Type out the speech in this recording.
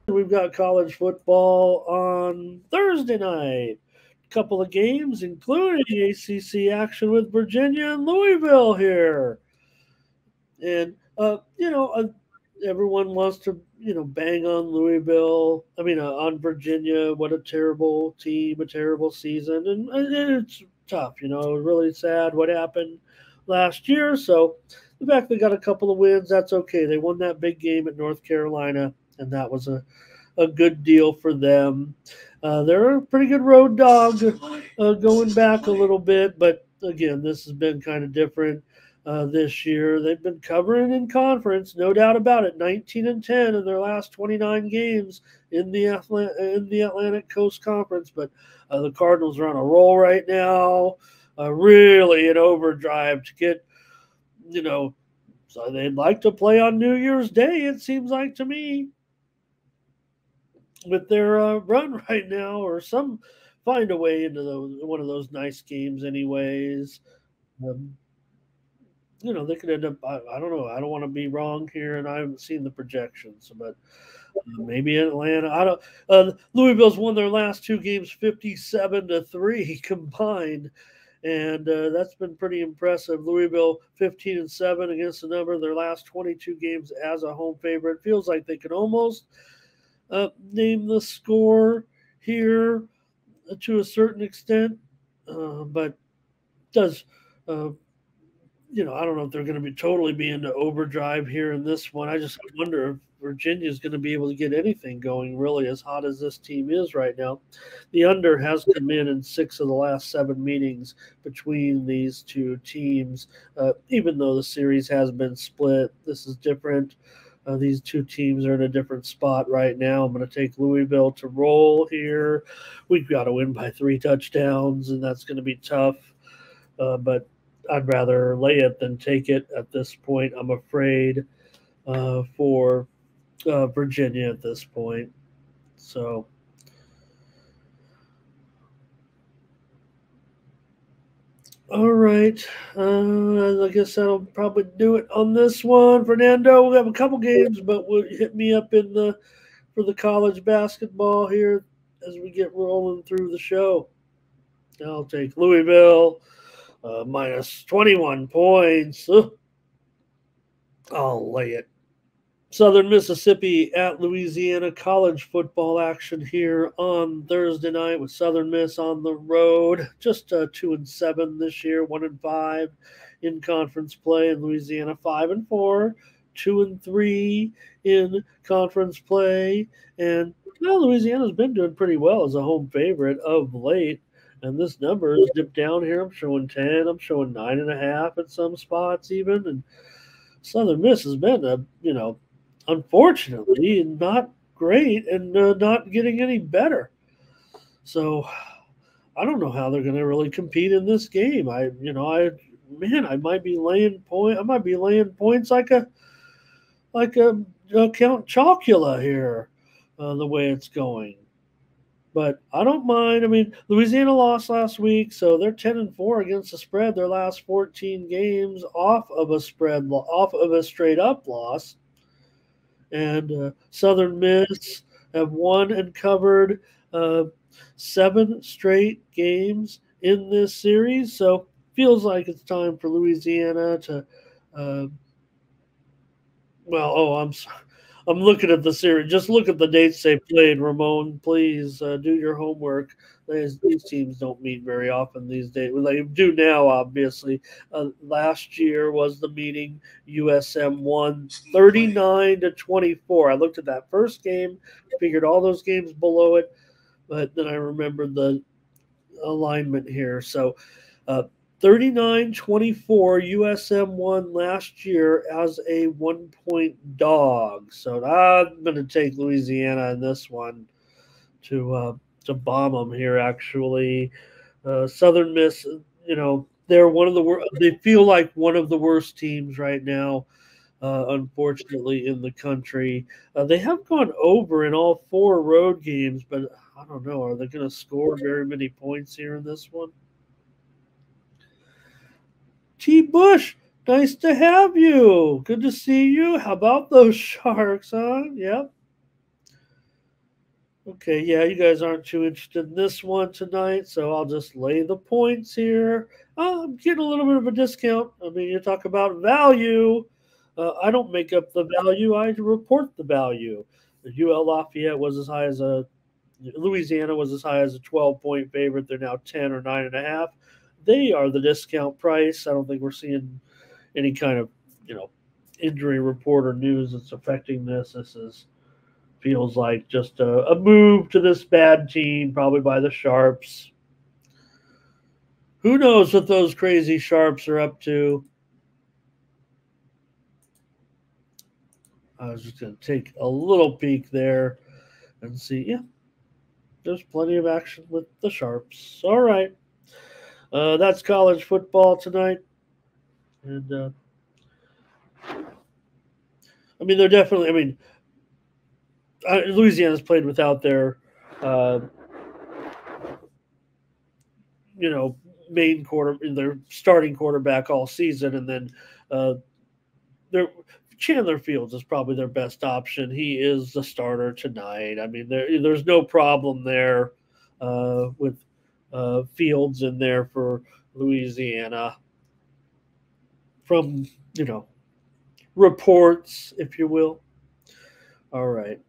We've got college football on Thursday night. Couple of games, including ACC action with Virginia and Louisville here. And, everyone wants to, bang on Louisville. On Virginia. What a terrible team, a terrible season. And it's tough, really sad what happened last year. So the fact they got a couple of wins, that's okay. They won that big game at North Carolina, and that was a good deal for them. They're a pretty good road dog going back a little bit, but again, this has been kind of different this year. They've been covering in conference, no doubt about it. 19-10 in their last 29 games in the Atlantic Coast Conference, but the Cardinals are on a roll right now, really in overdrive to get, you know. So they'd like to play on New Year's Day. It seems like to me with their run right now, or some find a way into one of those nice games, anyways. Um, they could end up. I don't know. I don't want to be wrong here, and I haven't seen the projections, but maybe Atlanta. I don't. Louisville's won their last two games, 57-3 combined, and that's been pretty impressive. Louisville 15-7 against the number of their last 22 games as a home favorite. Feels like they could almost name the score here to a certain extent, but does I don't know if they're going to be totally be into overdrive here in this one. I just wonder if Virginia is going to be able to get anything going really as hot as this team is right now. The under has come in 6 of the last 7 meetings between these two teams, even though the series has been split. This is different. These two teams are in a different spot right now. I'm going to take Louisville to roll here. We've got to win by 3 touchdowns, and that's going to be tough. But I'd rather lay it than take it at this point. I'm afraid for Virginia at this point. So, all right. I guess that'll probably do it on this one. Fernando, we have a couple games, but will hit me up for the college basketball here as we get rolling through the show. I'll take Louisville minus 21 points. Ugh. I'll lay it. Southern Mississippi at Louisiana, college football action here on Thursday night with Southern Miss on the road. Just 2-7 this year, 1-5 in conference play, and Louisiana 5-4, 2-3 in conference play, and Louisiana's been doing pretty well as a home favorite of late. And this number is dipped down here. I'm showing 10. I'm showing 9.5 at some spots even, and Southern Miss has been unfortunately not great and not getting any better. So I don't know how they're going to really compete in this game. I might be laying point. I might be laying points like a Count Chocula here, the way it's going. But I don't mind. Louisiana lost last week, so they're 10-4 against the spread. Their last 14 games off of a straight up loss. And Southern Miss have won and covered 7 straight games in this series. So feels like it's time for Louisiana to. I'm looking at the series. Just look at the dates they played, Ramon. Please do your homework. These teams don't meet very often these days. Well, they do now, obviously. Last year was the meeting. USM won 39-24. I looked at that first game, figured all those games below it, but then I remembered the alignment here. So 39-24, USM won last year as a 1-point dog. So I'm going to take Louisiana in this one to bomb them here. Actually, Southern Miss, they're one of the they feel like one of the worst teams right now. Unfortunately, in the country, they have gone over in all 4 road games, but I don't know. Are they going to score very many points here in this one? T. Bush, nice to have you. Good to see you. How about those Sharks, huh? Yep. Okay, yeah, you guys aren't too interested in this one tonight, so I'll just lay the points here. I'm getting a little bit of a discount. I mean, you talk about value. I don't make up the value, I report the value. The UL Lafayette was as high as a Louisiana was as high as a 12-point favorite. They're now 10 or 9.5. They are the discount price. I don't think we're seeing any kind of, you know, injury report or news that's affecting this. This is feels like just a move to this bad team, probably by the Sharps. Who knows what those crazy Sharps are up to? I was just going to take a little peek there and see. Yeah, there's plenty of action with the Sharps. All right. That's college football tonight. And I mean, they're definitely, I mean, Louisiana's played without their, uh, you know, their starting quarterback all season. And then uh, their Chandler Fields is probably their best option. He is the starter tonight. I mean, there's no problem there with Fields in there for Louisiana from reports, if you will. All right.